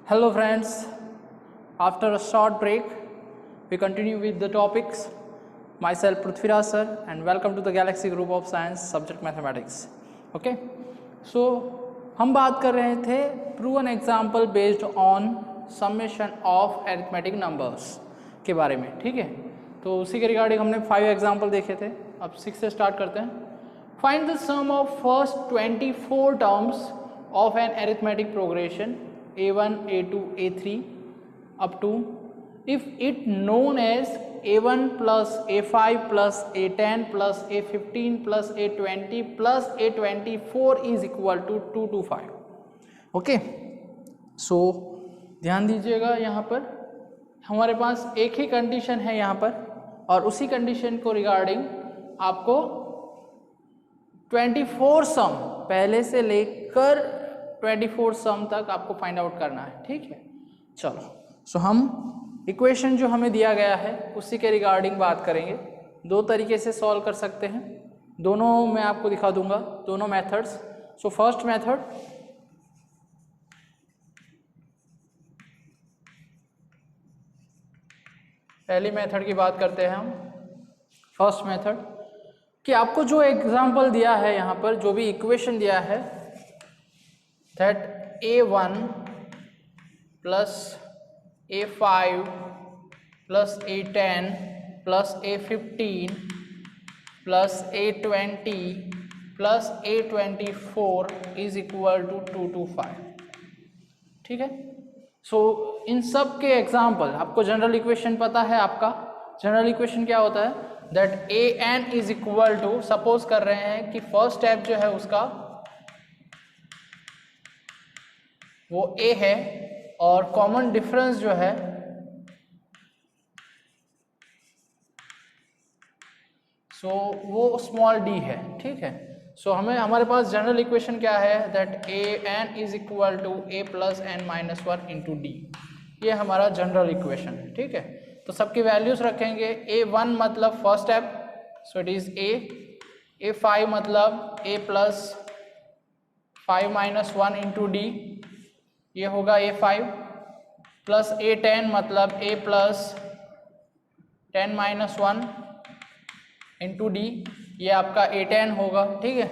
Hello friends, after a short break, we continue with the topics. Myself Prithviraj sir and welcome to the Galaxy Group of Science subject Mathematics. Okay, so हम बात कर रहे थे prove an example based on summation of arithmetic numbers के बारे में, ठीक है। तो उसी के रिगार्डिंग हमने 5 एग्जाम्पल देखे थे, अब 6 से स्टार्ट करते हैं। Find the sum of first 24 terms of an arithmetic progression a1, a2, a3 up to if it known as a1 plus a5 plus a10 plus a15 plus a20 plus a24 is equal to 2 to 5. Okay, सो ध्यान दीजिएगा, यहाँ पर हमारे पास एक ही condition है यहाँ पर, और उसी कंडीशन को रिगार्डिंग आपको 24 सम पहले से लेकर 24 सम तक आपको फाइंड आउट करना है, ठीक है। चलो, सो हम इक्वेशन जो हमें दिया गया है उसी के रिगार्डिंग बात करेंगे। दो तरीके से सॉल्व कर सकते हैं, दोनों मैं आपको दिखा दूंगा, दोनों मेथड्स। सो फर्स्ट मेथड, पहली मेथड की बात करते हैं हम। फर्स्ट मेथड कि आपको जो एग्जांपल दिया है यहाँ पर, जो भी इक्वेशन दिया है, that a1 plus a5 plus a10 plus a15 plus a20 plus a24 is equal to 2 to 5, ठीक है। सो इन सब के एग्जाम्पल, आपको जनरल इक्वेशन पता है, आपका जनरल इक्वेशन क्या होता है, that a n is equal to, suppose कर रहे हैं कि फर्स्ट स्टेप जो है उसका वो a है और कॉमन डिफरेंस जो है वो स्मॉल d है, ठीक है। सो हमारे पास जनरल इक्वेशन क्या है, that a n is equal to a plus n minus 1 into d. ये हमारा जनरल इक्वेशन है, ठीक है। तो सबकी वैल्यूज रखेंगे। a1 मतलब first step, so it is a5 मतलब a plus 5 minus 1 into d, ये होगा a5 प्लस a10 मतलब a plus 10 minus 1 into d, ये आपका a10 होगा, ठीक है।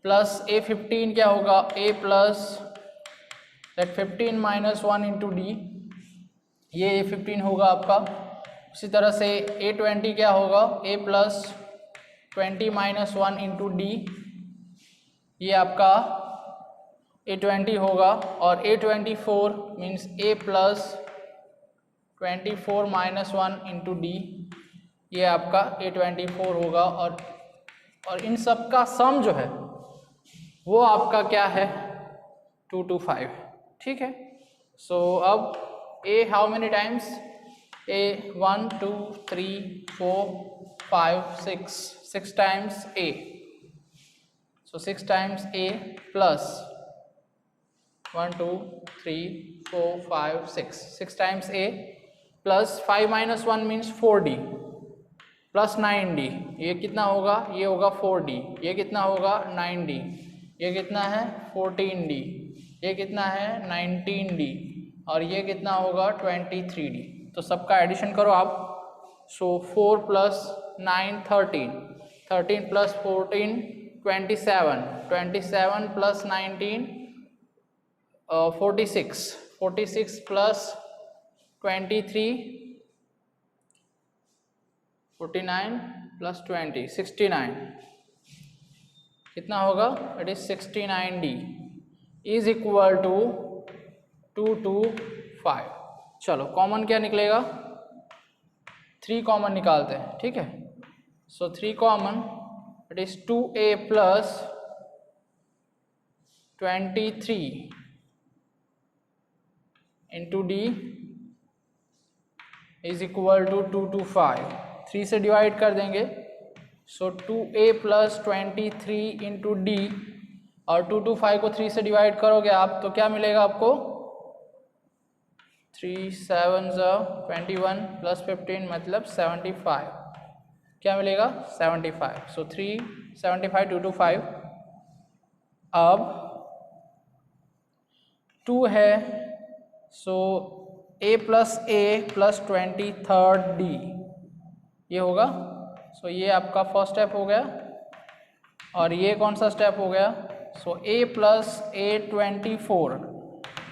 प्लस a15 क्या होगा, a plus that 15 minus 1 into d, ये a15 होगा आपका। उसी तरह से a20 क्या होगा, a plus 20 minus 1 into d, ये आपका a20 होगा। और a24 means a plus 24 minus 1 into d, ये आपका a24 होगा। और इन सब का सम जो है वो आपका क्या है, 2 to 5, ठीक है। सो अब a how many times, a 1 2 3 4 5 6 times a, so 6 times a plus 1 2 3 4 5 6 times a plus 5 minus 1 means 4d plus 9d, ये कितना होगा, ये होगा 4d, ये कितना होगा 9d, ये कितना है 14d, ये कितना है 19d, और ये कितना होगा 23d। तो सबका एडिशन करो आप। So 4 plus 9 13, 13 plus 14 27, 27 plus 19 46, 46 plus 23 49 plus 20 69, कितना होगा, it is 69d is equal to 2 to 5। चलो कॉमन क्या निकलेगा, 3 कॉमन निकालते हैं, ठीक है। So 3 common, it is 2a plus 23 into D is equal to 2 to 5। 3 से डिवाइड कर देंगे, सो 2a प्लस 23 इंटू डी, और 2 to 5 को 3 से डिवाइड करोगे आप तो क्या मिलेगा आपको, 3 7 21 प्लस 15 मतलब 75, क्या मिलेगा 75। सो 3 75 2 to 5। अब 2 है सो a प्लस 23 d ये होगा। सो ये आपका फर्स्ट स्टेप हो गया और ये कौन सा स्टेप हो गया? सो a plus a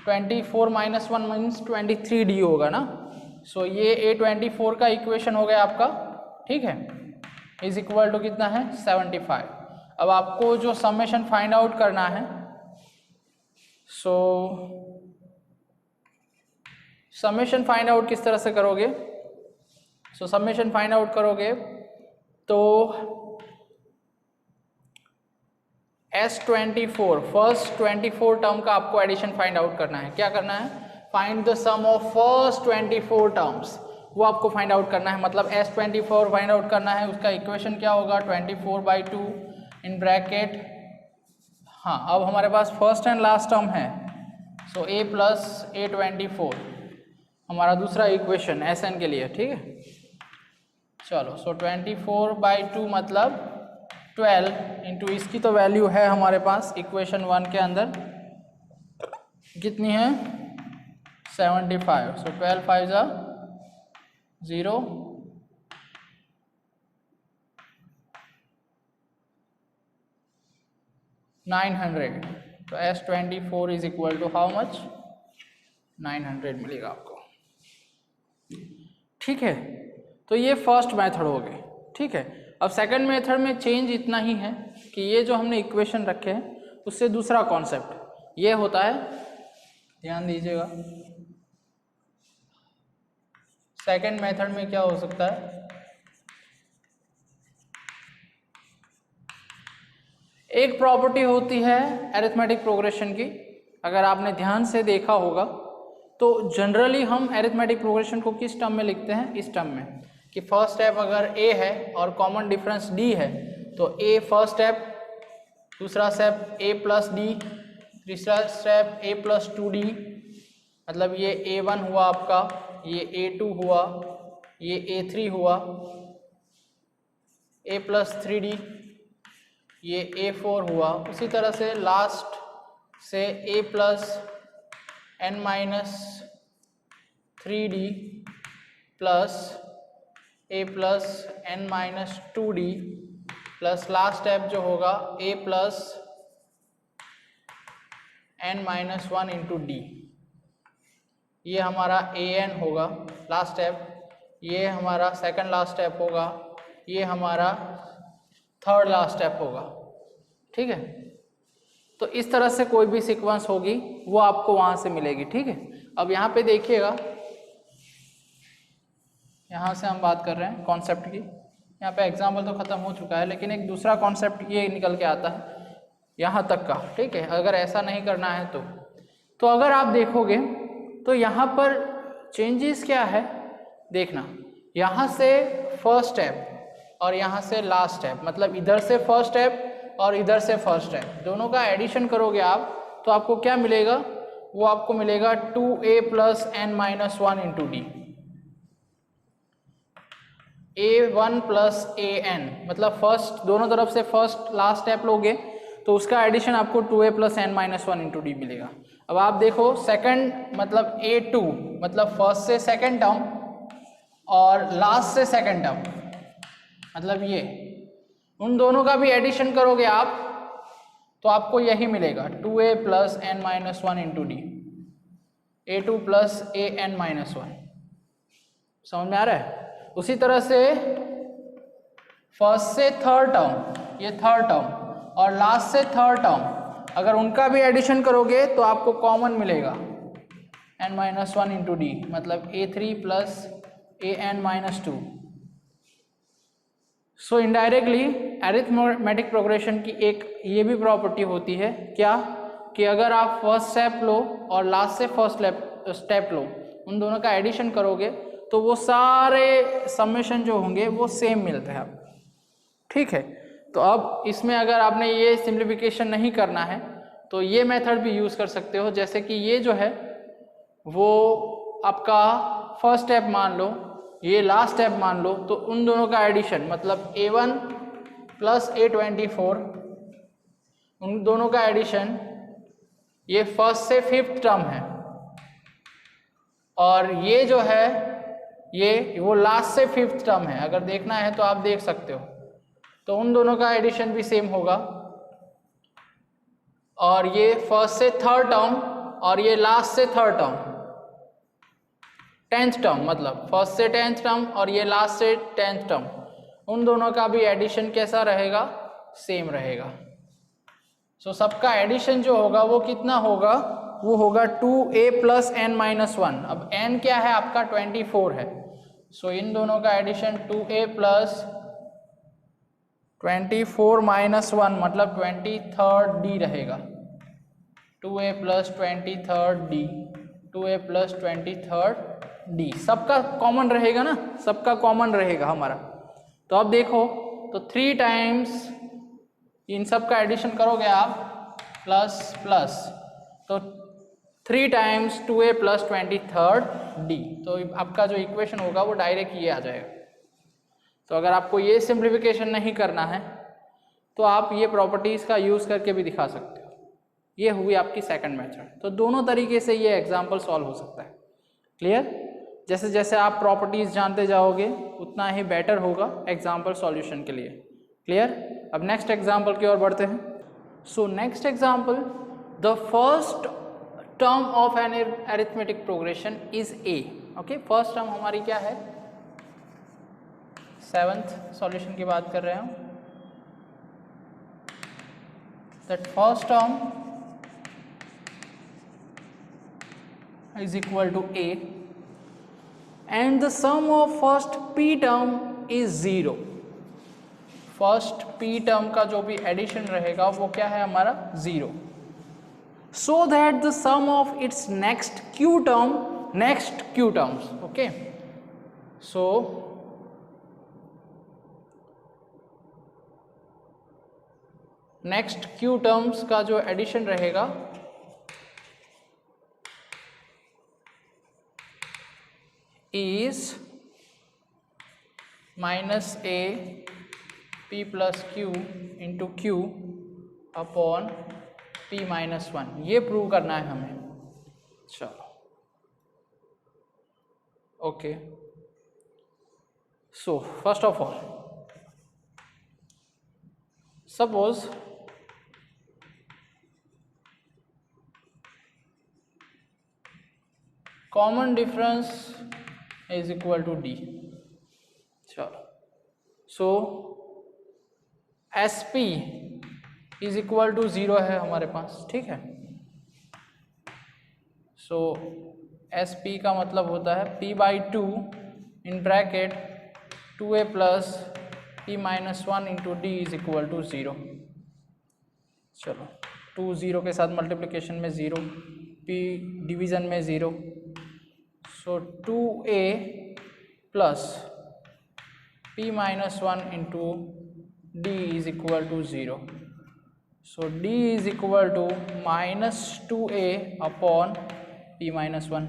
24 minus 1 means 23d होगा ना। सो ये a24 का इक्वेशन हो गया आपका, ठीक है, इज इक्वल टू कितना है? 75। अब आपको जो समेशन फाइंड आउट करना है, सो समेशन फाइंड आउट किस तरह से करोगे? सो समेशन फाइंड आउट करोगे तो S24 फर्स्ट 24 टर्म का आपको एडिशन फाइंड आउट करना है। क्या करना है? Find the sum of first 24 terms, वो आपको फाइंड आउट करना है। मतलब S24 फाइंड आउट करना है, उसका इक्वेशन क्या होगा? 24/2 इन ब्रैकेट। हाँ, अब हमारे पास फर्स्ट एंड लास्ट टर्म है, सो a प्लस a24 हमारा दूसरा इक्वेशन Sn के लिए, ठीक है। चलो, सो 24/2 मतलब 12 इंटू इसकी तो वैल्यू है हमारे पास इक्वेशन 1 के अंदर, कितनी है? 75। सो 12 5 जा 0, 900। तो S24 is equal to how much? 900 मिलेगा आपको, ठीक है। तो ये फर्स्ट मेथड हो गई, ठीक है। अब सेकंड मेथड में चेंज इतना ही है कि ये जो हमने इक्वेशन रखे हैं उससे दूसरा कॉन्सेप्ट ये होता है, ध्यान दीजिएगा। सेकंड मेथड में क्या हो सकता है? एक प्रॉपर्टी होती है अरिथमेटिक प्रोग्रेशन की, अगर आपने ध्यान से देखा होगा तो जनरली हम अरिथमेटिक प्रोग्रेशन को किस टर्म में लिखते हैं? इस टर्म में कि फर्स्ट स्टेप अगर a है और कॉमन डिफरेंस d है तो a फर्स्ट स्टेप, दूसरा स्टेप a प्लस d, तीसरा स्टेप a प्लस 2d, मतलब ये a1 हुआ आपका, ये a2 हुआ, ये a3 हुआ, a प्लस 3d, ये a4 हुआ। उसी तरह से लास्ट से a plus n minus 3d plus a plus n minus 2d plus last step जो होगा a plus n minus 1 into d, ये हमारा an होगा लास्ट स्टेप, ये हमारा सेकंड लास्ट स्टेप होगा, ये हमारा थर्ड लास्ट स्टेप होगा, ठीक है। तो इस तरह से कोई भी सीक्वेंस होगी वो आपको वहां से मिलेगी, ठीक है। अब यहाँ पे देखिएगा, यहाँ से हम बात कर रहे हैं कॉन्सेप्ट की, यहाँ पे एग्जाम्पल तो ख़त्म हो चुका है लेकिन एक दूसरा कॉन्सेप्ट ये निकल के आता है यहाँ तक का, ठीक है। अगर ऐसा नहीं करना है तो अगर आप देखोगे तो यहाँ पर चेंजेस क्या है देखना, यहाँ से फर्स्ट स्टेप और यहाँ से लास्ट स्टेप, मतलब इधर से फर्स्ट स्टेप और इधर से फर्स्ट स्टेप, दोनों का एडिशन करोगे आप तो आपको क्या मिलेगा? वो आपको मिलेगा 2a plus n minus 1 into D, a1 plus an, मतलब फर्स्ट दोनों तरफ से फर्स्ट लास्ट स्टेप लोगे तो उसका एडिशन आपको 2a plus n minus 1 into D मिलेगा। अब आप देखो सेकंड मतलब a2 मतलब फर्स्ट से सेकंड टर्म और लास्ट से सेकंड टर्म, मतलब ये उन दोनों का भी एडिशन करोगे आप तो आपको यही मिलेगा 2a plus n minus 1 into D, a2 plus an minus 1। समझ में आ रहा है? उसी तरह से फर्स्ट से थर्ड टर्म, ये थर्ड टर्म और लास्ट से थर्ड टर्म, अगर उनका भी एडिशन करोगे तो आपको कॉमन मिलेगा n माइनस 1 इंटू डी, मतलब a3 plus an minus 2। So indirectly arithmetic progression की एक ये भी प्रॉपर्टी होती है क्या, कि अगर आप फर्स्ट स्टेप लो और लास्ट से फर्स्ट स्टेप लो, उन दोनों का एडिशन करोगे तो वो सारे समेशन जो होंगे वो सेम मिलते हैं आपको, ठीक है। तो अब इसमें अगर आपने ये सिंप्लीफिकेशन नहीं करना है तो ये मेथड भी यूज़ कर सकते हो, जैसे कि ये जो है वो आपका फर्स्ट स्टेप मान लो, ये लास्ट स्टेप मान लो, तो उन दोनों का एडिशन मतलब a1 प्लस a24, उन दोनों का एडिशन ये फर्स्ट से फिफ्थ टर्म है, और ये जो है ये वो लास्ट से फिफ्थ टर्म है, अगर देखना है तो आप देख सकते हो। तो उन दोनों का एडिशन भी सेम होगा, और ये फर्स्ट से थर्ड टर्म और ये लास्ट से थर्ड टर्म, 10th टर्म, मतलब फर्स्ट से 10th टर्म और ये लास्ट से 10th टर्म, उन दोनों का भी एडिशन कैसा रहेगा, सेम रहेगा। सो सबका एडिशन जो होगा वो कितना होगा, वो होगा 2a प्लस n माइनस 1। अब n क्या है आपका 24 है, सो इन दोनों का एडिशन 2a प्लस 24 माइनस 1 मतलब 23rd d रहेगा। 2a plus 23rd d, 2a plus 23rd d, सबका कॉमन रहेगा ना, सबका कॉमन रहेगा हमारा। तो अब देखो, तो 3 टाइम्स इन सब का एडिशन करोगे आप प्लस प्लस, तो 3 times 2a plus 23rd d, तो आपका जो इक्वेशन होगा वो डायरेक्ट ये आ जाएगा। तो अगर आपको ये सिंप्लीफिकेशन नहीं करना है तो आप ये प्रॉपर्टीज़ का यूज़ करके भी दिखा सकते हो। ये हुई आपकी सेकंड मेथड। तो दोनों तरीके से ये एग्जाम्पल सॉल्व हो सकता है। क्लियर? जैसे जैसे आप प्रॉपर्टीज़ जानते जाओगे उतना ही बेटर होगा एग्जाम्पल सॉल्यूशन के लिए। क्लियर? अब नेक्स्ट एग्जाम्पल की ओर बढ़ते हैं। So next example, the first term of an arithmetic progression is a। Okay, first term हमारी क्या है, 7th सॉल्यूशन की बात कर रहे हैं। That first term is equal to a and the sum of first p term is 0। First p term का जो भी एडिशन रहेगा वो क्या है हमारा 0। so that the sum of its next q terms, okay, so next q terms का जो एडिशन रहेगा is minus a p plus q into q upon p minus 1, ये प्रूव करना है हमें। चलो okay, so first of all suppose common difference is equal to d। चलो, so S P is equal to 0 है हमारे पास, ठीक है। सो एस पी का मतलब होता है p by 2 in bracket 2a plus p minus 1 into D is equal to 0। चलो, 2 0 के साथ मल्टीप्लिकेशन में 0, p डिवीज़न में 0, so 2a plus p minus 1 into D is equal to 0। So d is equal to minus 2a upon p minus 1।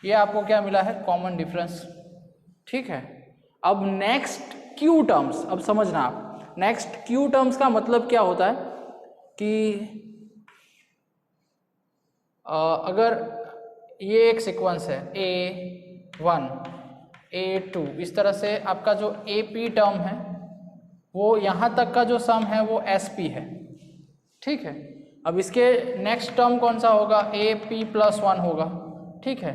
ये आपको क्या मिला है, कॉमन डिफरेंस, ठीक है। अब नेक्स्ट q टर्म्स, अब समझना आप, नेक्स्ट q टर्म्स का मतलब क्या होता है कि अगर ये एक सीक्वेंस है a1 a2, इस तरह से आपका जो ap टर्म है वो यहाँ तक का जो सम है वो sp है, ठीक है। अब इसके नेक्स्ट टर्म कौन सा होगा, ap प्लस 1 होगा, ठीक है।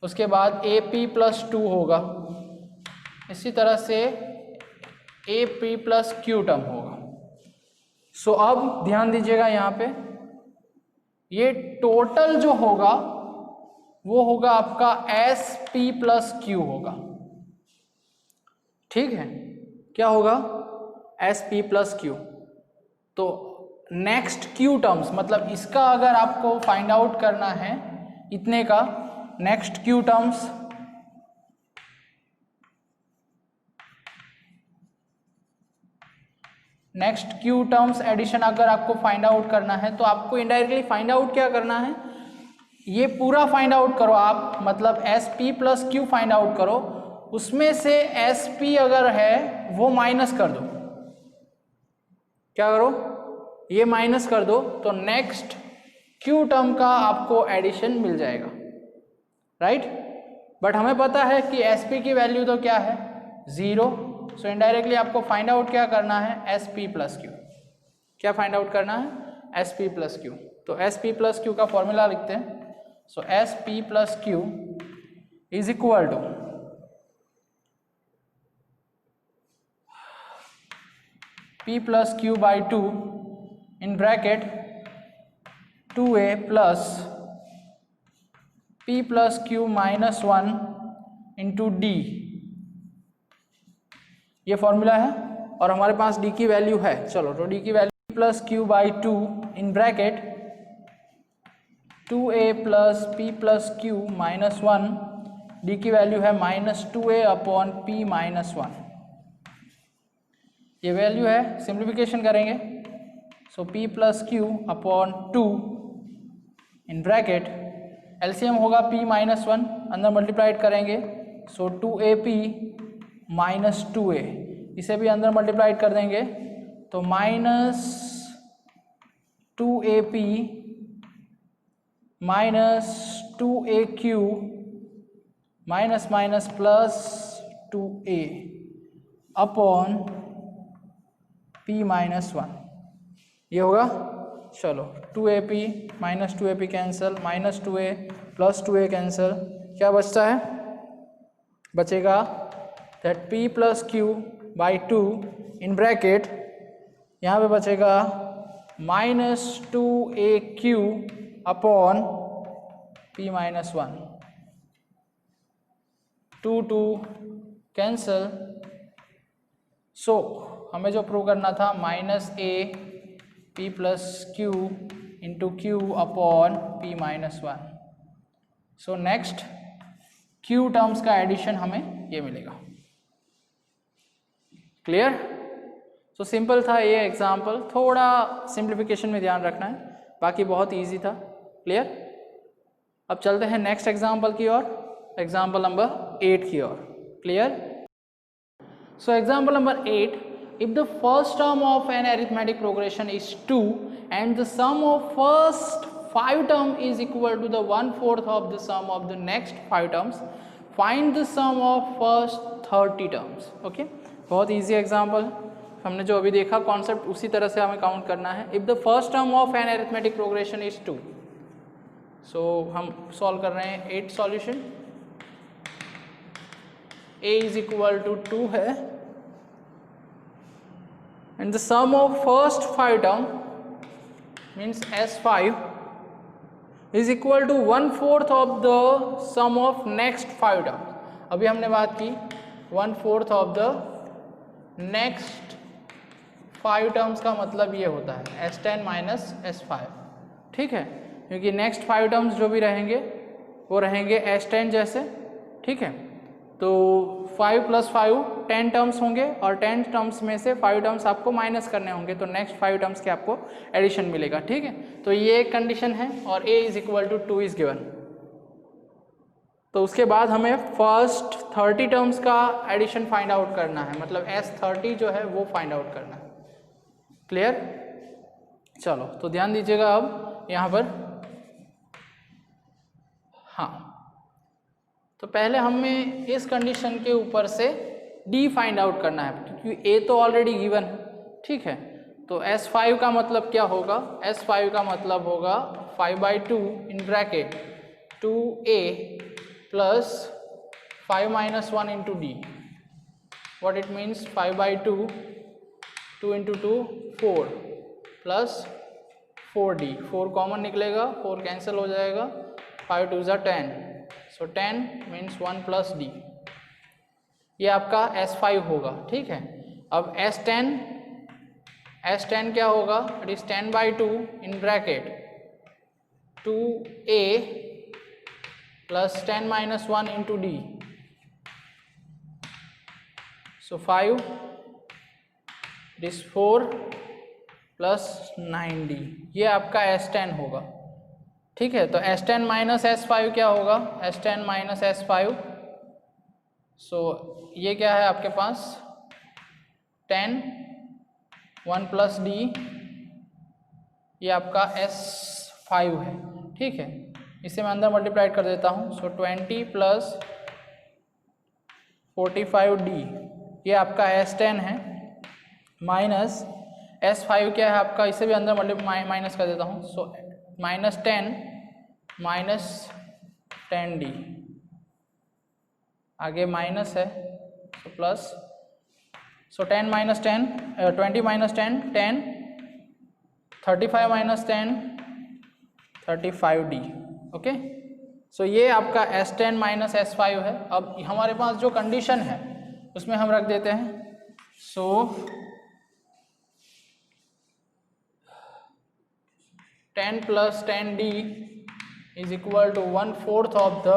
उसके बाद ap प्लस 2 होगा, इसी तरह से ap प्लस q टर्म होगा। सो अब ध्यान दीजिएगा यहाँ पे, ये टोटल जो होगा वो होगा आपका sp प्लस q होगा, ठीक है। क्या होगा, sp प्लस q। तो नेक्स्ट q टर्म्स, मतलब इसका अगर आपको फाइंड आउट करना है इतने का, नेक्स्ट q टर्म्स एडिशन अगर आपको फाइंड आउट करना है तो आपको इनडायरेक्टली फाइंड आउट क्या करना है, ये पूरा फाइंड आउट करो आप, मतलब sp plus q find out करो, उसमें से sp अगर है वो माइनस कर दो। क्या करो, ये माइनस कर दो, तो नेक्स्ट q टर्म का आपको एडिशन मिल जाएगा। राइट। बट हमें पता है कि SP की वैल्यू तो क्या है 0, सो इनडायरेक्टली आपको फाइंड आउट क्या करना है SP प्लस Q। क्या फाइंड आउट करना है SP प्लस Q। तो SP प्लस Q का फॉर्मूला लिखते हैं। So SP plus Q is equal to P plus Q by 2 in bracket 2A plus P plus Q minus 1 into D, ये formula है और हमारे पास D की वैल्यू है। चलो तो D की value plus Q by 2 in bracket 2A plus P plus Q minus 1, D की वैल्यू है minus 2A upon P minus 1, ये वैल्यू है। सिंप्लीफिकेशन करेंगे सो P plus Q upon 2 in bracket LCM होगा P माइनस 1, अंदर multiplied करेंगे सो 2AP minus 2A, इसे भी अंदर मल्टीप्लाइड कर देंगे तो minus 2AP minus 2AQ minus minus plus 2A upon P minus 1, ये होगा। चलो 2AP minus 2AP cancel, minus 2A plus 2A cancel, क्या बचता है, बचेगा that P plus Q by 2 in bracket यहाँ पे बचेगा minus 2AQ upon P minus 1, 2 2 cancel. So हमें जो प्रूव करना था minus A P plus Q into Q upon P minus 1। So next Q terms का एडिशन हमें ये मिलेगा। क्लियर। सो सिंपल था ये एग्जाम्पल, थोड़ा सिंप्लीफिकेशन में ध्यान रखना है, बाकी बहुत इजी था। क्लियर। अब चलते हैं नेक्स्ट एग्जाम्पल की ओर, एग्जाम्पल नंबर 8 की ओर। Clear. So example number 8, if the first term of an arithmetic progression is 2 and the sum of first 5 term is equal to the 1/4 of the sum of the next 5 terms, find the sum of first 30 terms। Okay, बहुत easy example, हमने जो अभी देखा concept उसी तरह से हमें count करना है। If the first term of an arithmetic progression is 2, so हम सॉल्व कर रहे हैं 8 solution. A is equal to 2 है and the sum of first 5 term means S5 is equal to 1/4 of the sum of next 5 term। अभी हमने बात की 1/4 of the next 5 terms का मतलब ये होता है S10 माइनस S5। ठीक है, क्योंकि नेक्स्ट 5 टर्म्स जो भी रहेंगे वो रहेंगे S10 जैसे। ठीक है, तो 5 प्लस 5 10 टर्म्स होंगे और 10 टर्म्स में से 5 टर्म्स आपको माइनस करने होंगे, तो नेक्स्ट 5 टर्म्स के आपको एडिशन मिलेगा। ठीक है, तो ये एक कंडीशन है और A is equal to 2 is given. तो उसके बाद हमें फर्स्ट 30 टर्म्स का एडिशन फाइंड आउट करना है, मतलब S30 जो है वो फाइंड आउट करना है। क्लियर। चलो तो ध्यान दीजिएगा अब यहाँ पर। हाँ, तो पहले हमें इस कंडीशन के ऊपर से D फाइंड आउट करना है, क्योंकि A तो ऑलरेडी गिवन है। ठीक है, तो S5 का मतलब क्या होगा, S5 का मतलब होगा 5/2 इन bracket 2A plus 5 minus 1 into D। What it means 5/2, 2 into 2 4 plus 4D, 4 common निकलेगा, 4 कैंसिल हो जाएगा, 5 2 ज़ा 10, सो 10 मीन्स 1 प्लस D। ये आपका S5 होगा। ठीक है, अब S10 क्या होगा, it is 10/2 in bracket 2A plus 10 minus 1 into D, so 5 it is 4 plus 9D, ये आपका S10 होगा। ठीक है, तो S10 माइनस S5 क्या होगा, S10 माइनस S5, सो ये क्या है आपके पास 10 1 प्लस D, ये आपका S5 है। ठीक है, इसे मैं अंदर मल्टीप्लाइड कर देता हूँ। सो 20 प्लस 45D ये आपका S10 है, माइनस S5 क्या है आपका, इसे भी अंदर माइनस कर देता हूँ। सो -10 माइनस 10D, आगे माइनस है तो plus. So 10 minus 10 20 minus 10 10, 35 minus 10 35D। Okay, so ये आपका S10 माइनस S5 है। अब हमारे पास जो कंडीशन है उसमें हम रख देते हैं। So 10 plus 10D is equal to 1/4 of the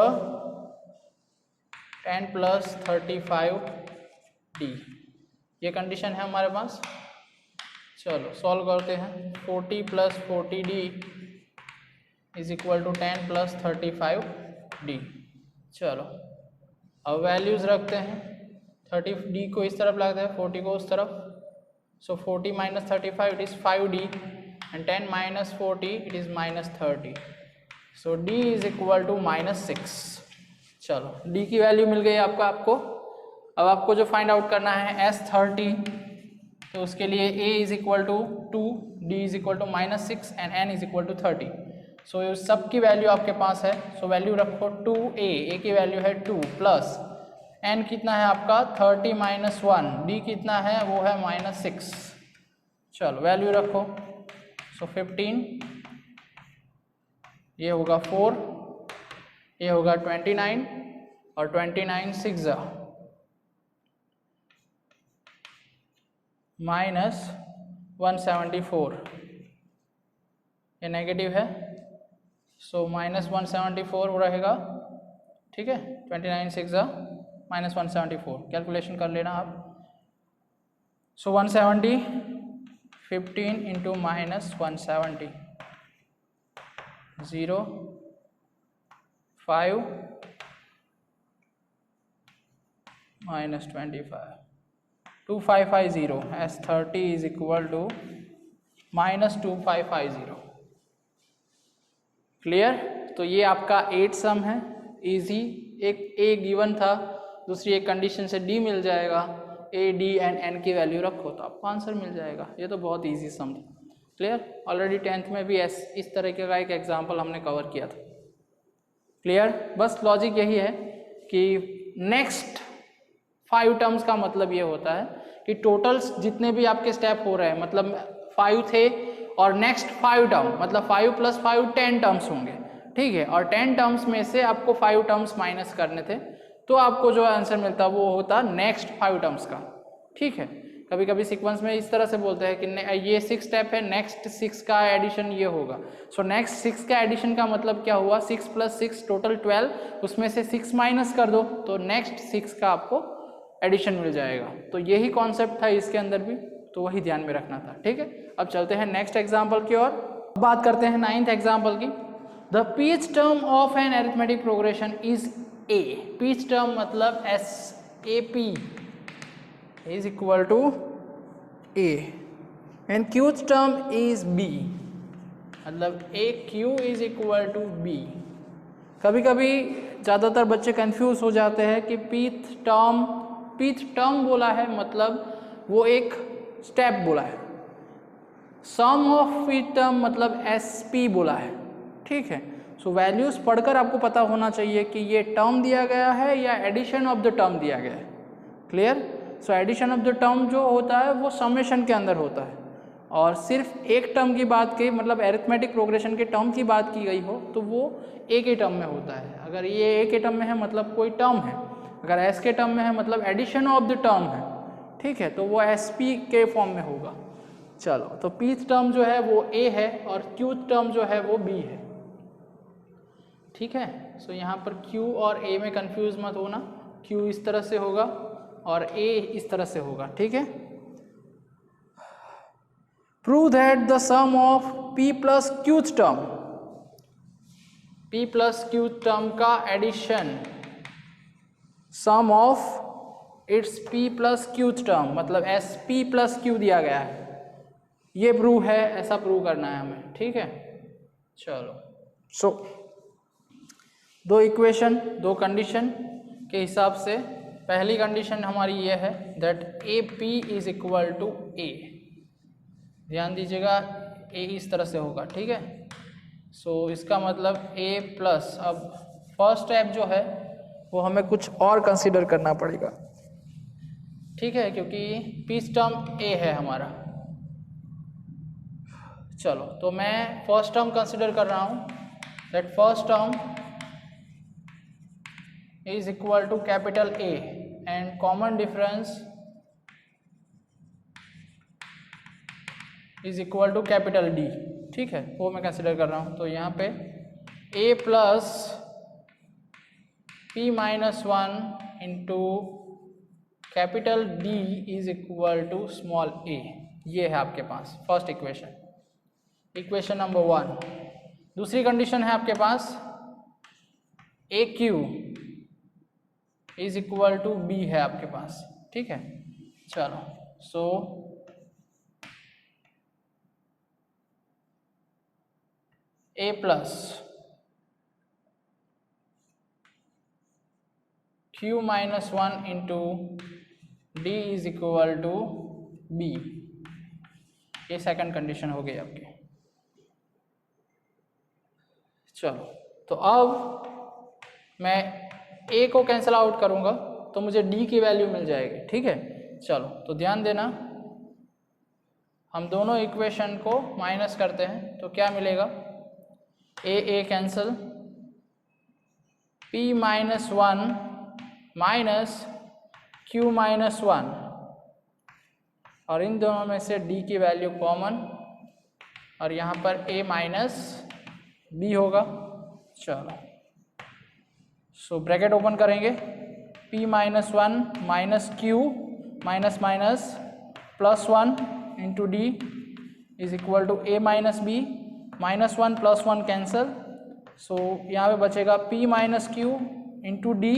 10 plus 35D, ये कंडीशन है हमारे पास। चलो सॉल्व करते हैं। 40 plus 40D is equal to 10 plus 35D। चलो अब वैल्यूज रखते हैं। 30D को इस तरफ लाते हैं, 40 को उस तरफ। So 40 minus 35 it is 5D and 10 minus 40 it is minus 30। So D is equal to -6। चलो D की वैल्यू मिल गई आपको। अब आपको जो फाइंड आउट करना है S30, तो उसके लिए A is equal to 2, D is equal to -6 and N is equal to 30। So ये सब की वैल्यू आपके पास है। सो वैल्यू रखो 2A, A की वैल्यू है 2 प्लस N कितना है आपका 30 माइनस 1, D कितना है वो है -6। चलो वैल्यू रखो। सो 15, ये होगा 4, ये होगा 29 और 29 6 माइनस 174, ये नेगेटिव है। सो माइनस 174 रहेगा, ठीक है। 29 6 माइनस 174, कैलकुलेशन कर लेना आप। So 170, 15 into minus 170, 0 5 minus 25, 2550। S30 is equal to -2550। Clear? तो ये आपका 8 सम है, इजी। एक A गिवन था, दूसरी एक कंडीशन से D मिल जाएगा। A, D एंड N की वैल्यू रखो तो आपको आंसर मिल जाएगा। ये तो बहुत इजी सम था। क्लियर? ऑलरेडी 10th में भी इस तरह का एक एग्जाम्पल हमने कवर किया था। क्लियर? बस लॉजिक यही है कि नेक्स्ट 5 टर्म्स का मतलब ये होता है कि टोटल्स जितने भी आपके स्टेप हो रहे हैं, मतलब 5 थे और नेक्स्ट 5 टर्म, मतलब 5 प्लस 5 10 टर्म्स होंगे, ठीक है। और 10 टर्म्स में से आपको 5 टर्म्स माइनस करने थे, तो आपको जो आंसर मिलता वो होता नेक्स्ट 5 टर्म्स का, ठीक है। कभी कभी सीक्वेंस में इस तरह से बोलते हैं कि ये 6 स्टेप है, नेक्स्ट 6 का एडिशन ये होगा। सो नेक्स्ट 6 का एडिशन का मतलब क्या हुआ, 6 प्लस 6 टोटल 12, उसमें से 6 माइनस कर दो तो नेक्स्ट 6 का आपको एडिशन मिल जाएगा। तो यही कॉन्सेप्ट था इसके अंदर भी, तो वही ध्यान में रखना था, ठीक है। अब चलते हैं नेक्स्ट एग्जाम्पल की ओर। बात करते हैं 9th एग्जाम्पल की। The pth term of an arithmetic progression is A। Pth term मतलब SAP is equal to A and qth term is B, मतलब AQ is equal to B। कभी कभी ज़्यादातर बच्चे कंफ्यूज हो जाते हैं कि पीच टर्म बोला है मतलब वो एक स्टेप बोला है, सम ऑफ पीच टर्म मतलब SP बोला है, ठीक है। सो वैल्यूज पढ़कर आपको पता होना चाहिए कि ये टर्म दिया गया है या एडिशन ऑफ द टर्म दिया गया है। Clear? So addition of the term जो होता है वो समेशन के अंदर होता है, और सिर्फ एक टर्म की बात की, मतलब अरिथमेटिक प्रोग्रेशन के टर्म की बात की गई हो तो वो एक ही टर्म में होता है। अगर ये एक ही टर्म में है मतलब कोई टर्म है, अगर S के टर्म में है मतलब एडिशन ऑफ द टर्म है, ठीक है, तो वो SP के फॉर्म में होगा। चलो, तो पीच टर्म जो है वो A है और क्यूज टर्म जो है वो B है, ठीक है। सो यहाँ पर Q और A में कंफ्यूज मत होना, Q इस तरह से होगा और A इस तरह से होगा, ठीक है। Prove that the sum of P plus Q's term, P plus Q's term का addition, sum of its P plus Q's term मतलब SP प्लस Q दिया गया है, ये प्रूव है, ऐसा प्रूव करना है हमें, ठीक है। चलो, सो दो इक्वेशन, दो कंडीशन के हिसाब से पहली कंडीशन हमारी ये है that A P is equal to A. ध्यान दीजिएगा, ए इस तरह से होगा, ठीक है। सो इसका मतलब ए प्लस, अब फर्स्ट स्टेप जो है वो हमें कुछ और कंसीडर करना पड़ेगा, ठीक है, क्योंकि पी टर्म ए है हमारा। चलो, तो मैं फर्स्ट टर्म कंसीडर कर रहा हूँ that first term is equal to capital A and common difference is equal to capital D, ठीक है, वो मैं कंसिडर कर रहा हूँ। तो यहाँ पे a plus p minus 1 into capital D is equal to small a, ये है आपके पास फर्स्ट इक्वेशन, इक्वेशन नंबर 1। दूसरी कंडीशन है आपके पास A Q is equal to b है आपके पास, ठीक है। चलो, so a plus q minus 1 into D is equal to B, ये सेकंड कंडीशन हो गई आपकी। चलो, तो अब मैं a को कैंसिल आउट करूंगा तो मुझे d की वैल्यू मिल जाएगी, ठीक है। चलो, तो ध्यान देना, हम दोनों इक्वेशन को माइनस करते हैं तो क्या मिलेगा, a cancel, p minus 1 minus q minus 1, और इन दोनों में से d की वैल्यू कॉमन, और यहाँ पर a माइनस b होगा। चलो, सो ब्रैकेट ओपन करेंगे, p minus 1 minus q minus minus plus 1 into D is equal to a minus b, minus 1 plus 1 cancel, so यहाँ पे बचेगा p minus q into D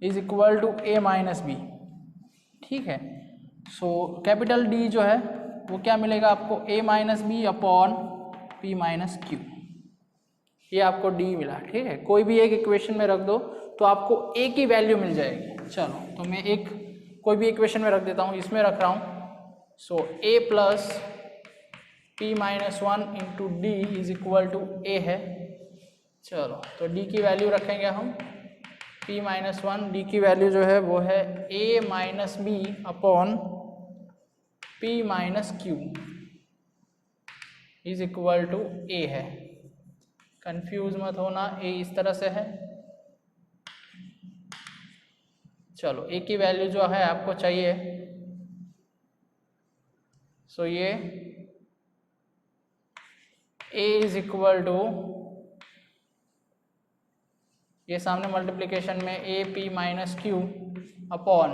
is equal to a minus b, ठीक है। So capital D जो है वो क्या मिलेगा आपको, a minus b upon p minus q, ये आपको D मिला, ठीक है। कोई भी एक इक्वेशन में रख दो तो आपको a की वैल्यू मिल जाएगी। चलो, तो मैं एक कोई भी इक्वेशन में रख देता हूँ, इसमें रख रहा हूँ, so a plus p minus 1 into D is equal to a है। चलो, तो d की वैल्यू रखेंगे हम, p माइनस 1, डी की वैल्यू जो है वो है a minus b upon p minus q is equal to a है। कंफ्यूज मत होना, a इस तरह से है। चलो, a की वैल्यू जो है आपको चाहिए, सो ये a इज इक्वल टू, ये सामने मल्टीप्लिकेशन में a p minus Q upon,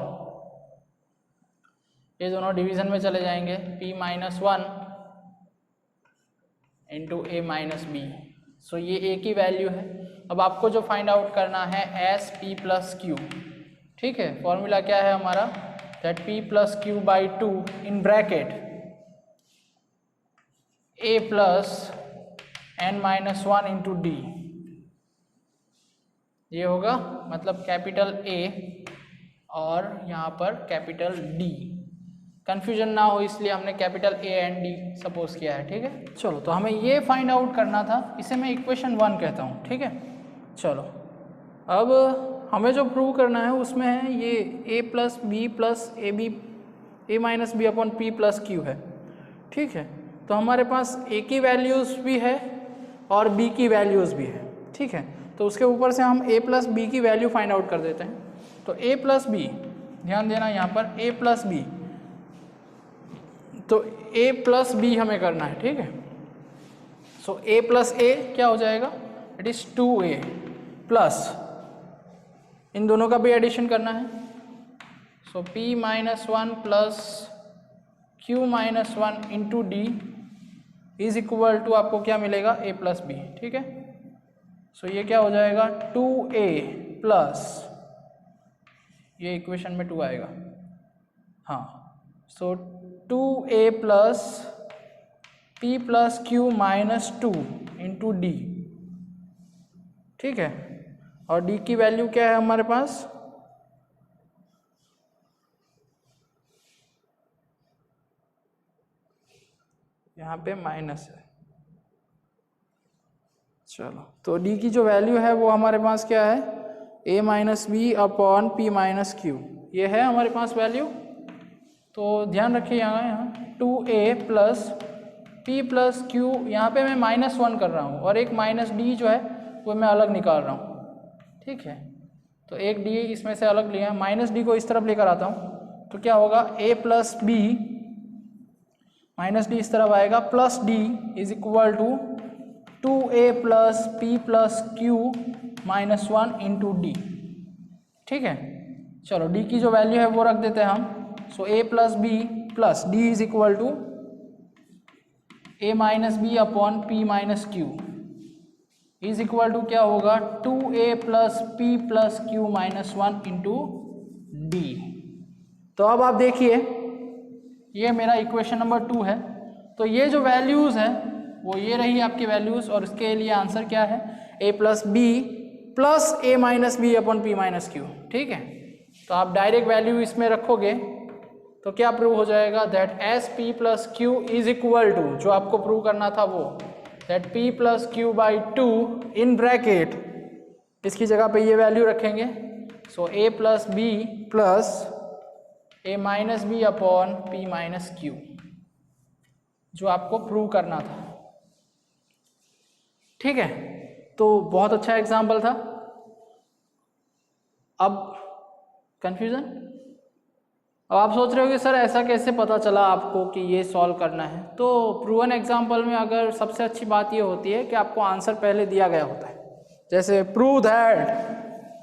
ये दोनों डिवीजन में चले जाएंगे, p minus 1 into a minus B. So ये a की वैल्यू है। अब आपको जो फाइंड आउट करना है एस p प्लस क्यू, ठीक है। फॉर्मूला क्या है हमारा, that p plus q by 2 in bracket a plus n minus 1 into d, ये होगा, मतलब कैपिटल A और यहाँ पर कैपिटल D, कंफ्यूजन ना हो इसलिए हमने capital A and D suppose किया है, ठीक है। चलो, तो हमें ये फाइंड आउट करना था, इसे मैं इक्वेशन 1 कहता हूँ, ठीक है। चलो, अब हमें जो प्रूव करना है उसमें है ये a plus b plus a minus b upon p plus q है, ठीक है। तो हमारे पास a की वैल्यूज़ भी है और b की वैल्यूज़ भी है, ठीक है। तो उसके ऊपर से हम a प्लस बी की वैल्यू फाइंड आउट कर देते हैं। तो a प्लस बी, ध्यान देना यहाँ पर a प्लस बी, तो a प्लस बी हमें करना है, ठीक है। सो a प्लस ए क्या हो जाएगा, इट इज़ 2a प्लस, इन दोनों का भी एडिशन करना है, so p minus 1 plus q minus 1 into D is equal to आपको क्या मिलेगा, a प्लस बी, ठीक है। सो ये क्या हो जाएगा, 2a प्लस, ये इक्वेशन में 2 आएगा, हाँ। सो 2a plus p plus q minus 2 into d, ठीक है। और डी की वैल्यू क्या है हमारे पास, यहाँ पे माइनस है। चलो, तो डी की जो वैल्यू है वो हमारे पास क्या है, a minus b upon p minus q, ये है हमारे पास वैल्यू। तो ध्यान रखिए यहाँ 2a plus p plus Q, यहाँ पे मैं -1 कर रहा हूँ और एक माइनस डी जो है वो मैं अलग निकाल रहा हूँ, ठीक है। तो एक डी इसमें से अलग लिया, माइनस डी को इस तरफ लेकर आता हूँ, तो क्या होगा a plus b minus d इस तरफ आएगा, plus d is equal to 2a plus p plus q -1 into d, ठीक है। चलो डी की जो वैल्यू है वो रख देते हैं हम। So a plus b plus d is equal to a minus b upon p minus q is equal to क्या होगा, 2a plus p plus q -1 into d. तो अब आप देखिए ये मेरा इक्वेशन नंबर 2 है। तो ये जो वैल्यूज़ है वो ये रही आपकी वैल्यूज़, और इसके लिए आंसर क्या है, a plus b plus a minus b upon p minus q, ठीक है। तो आप डायरेक्ट वैल्यू इसमें रखोगे तो क्या प्रूव हो जाएगा, that s p plus q is equal to, जो आपको प्रूव करना था वो, that p plus q by 2 in bracket, इसकी जगह पे ये वैल्यू रखेंगे। So a plus b plus a minus b upon p minus q, जो आपको प्रूव करना था, ठीक है। तो बहुत अच्छा एग्जाम्पल था। अब कंफ्यूजन, अब आप सोच रहे हो कि सर ऐसा कैसे पता चला आपको कि ये सॉल्व करना है। तो प्रूवन एग्जाम्पल में अगर सबसे अच्छी बात ये होती है कि आपको आंसर पहले दिया गया होता है, जैसे प्रूव दैट,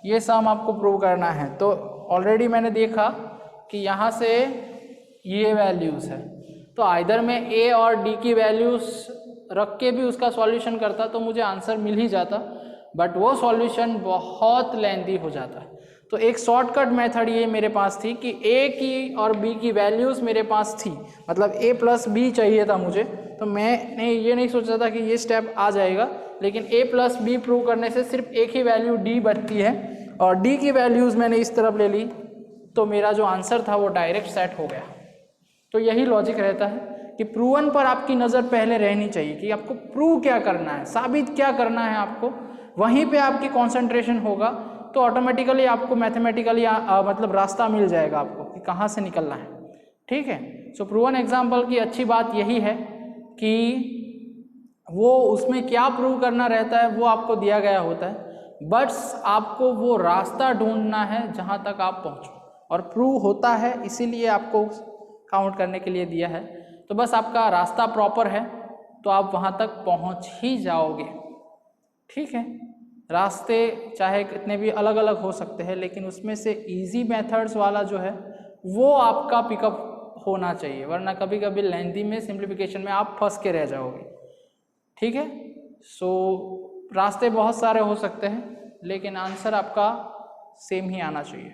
ये सम आपको प्रूव करना है। तो ऑलरेडी मैंने देखा कि यहाँ से ये वैल्यूज़ है, तो आइदर मैं a और d की वैल्यूज़ रख के भी उसका सॉल्यूशन करता तो मुझे आंसर मिल ही जाता, बट वो सॉल्यूशन बहुत लेंथी हो जाता। तो एक शॉर्टकट मेथड ये मेरे पास थी कि a की और b की वैल्यूज़ मेरे पास थी, मतलब a प्लस बी चाहिए था मुझे। तो मैंने ये नहीं सोचा था कि ये स्टेप आ जाएगा, लेकिन a प्लस बी प्रूव करने से सिर्फ एक ही वैल्यू d बचती है, और d की वैल्यूज़ मैंने इस तरफ ले ली, तो मेरा जो आंसर था वो डायरेक्ट सेट हो गया। तो यही लॉजिक रहता है कि प्रूवन पर आपकी नज़र पहले रहनी चाहिए कि आपको प्रूव क्या करना है, साबित क्या करना है आपको, वहीं पे आपकी कंसंट्रेशन होगा तो ऑटोमेटिकली आपको मैथमेटिकली मतलब रास्ता मिल जाएगा आपको कि कहाँ से निकलना है, ठीक है। सो प्रूवन एग्जाम्पल की अच्छी बात यही है कि वो उसमें क्या प्रूव करना रहता है वो आपको दिया गया होता है, बट आपको वो रास्ता ढूंढना है जहाँ तक आप पहुँचो, और प्रूव होता है इसीलिए आपको काउंट करने के लिए दिया है। तो बस आपका रास्ता प्रॉपर है तो आप वहाँ तक पहुँच ही जाओगे, ठीक है। रास्ते चाहे कितने भी अलग अलग हो सकते हैं, लेकिन उसमें से इजी मेथड्स वाला जो है वो आपका पिकअप होना चाहिए, वरना कभी कभी लेंथी में सिंप्लीफिकेशन में आप फंस के रह जाओगे, ठीक है। सो रास्ते बहुत सारे हो सकते हैं, लेकिन आंसर आपका सेम ही आना चाहिए,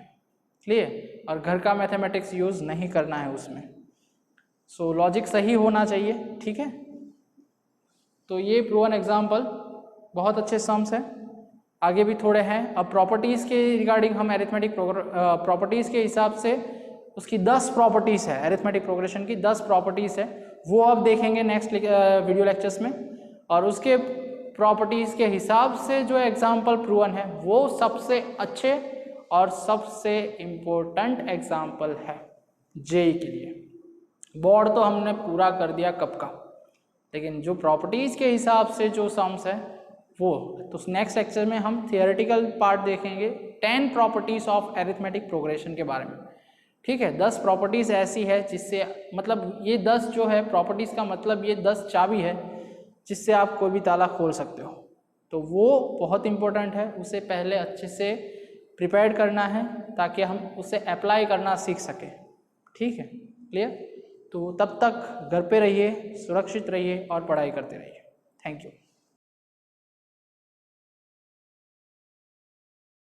क्लियर। और घर का मैथमेटिक्स यूज़ नहीं करना है उसमें। सो लॉजिक सही होना चाहिए, ठीक है। तो ये प्रूवन एग्जाम्पल बहुत अच्छे सम्स हैं, आगे भी थोड़े हैं। अब प्रॉपर्टीज़ के रिगार्डिंग हम एरिथमेटिक प्रॉपर्टीज़ के हिसाब से उसकी 10 प्रॉपर्टीज़ है, एरिथमेटिक प्रोग्रेशन की 10 प्रॉपर्टीज़ है, वो अब देखेंगे नेक्स्ट वीडियो लेक्चर्स में। और उसके प्रॉपर्टीज़ के हिसाब से जो एग्जाम्पल प्रूवन है वो सबसे अच्छे और सबसे इम्पोर्टेंट एग्जाम्पल है जेई के लिए। बोर्ड तो हमने पूरा कर दिया कब का, लेकिन जो प्रॉपर्टीज़ के हिसाब से जो सम्स है वो, तो नेक्स्ट लेक्चर में हम थियोरेटिकल पार्ट देखेंगे 10 प्रॉपर्टीज़ ऑफ एरिथमेटिक प्रोग्रेशन के बारे में, ठीक है। 10 प्रॉपर्टीज़ ऐसी है जिससे, मतलब ये 10 जो है प्रॉपर्टीज़ का मतलब ये 10 चाबी है जिससे आप कोई भी ताला खोल सकते हो। तो वो बहुत इंपॉर्टेंट है, उसे पहले अच्छे से प्रिपेयर करना है ताकि हम उसे अप्लाई करना सीख सकें, ठीक है, क्लियर। तो तब तक घर पे रहिए, सुरक्षित रहिए और पढ़ाई करते रहिए। Thank you.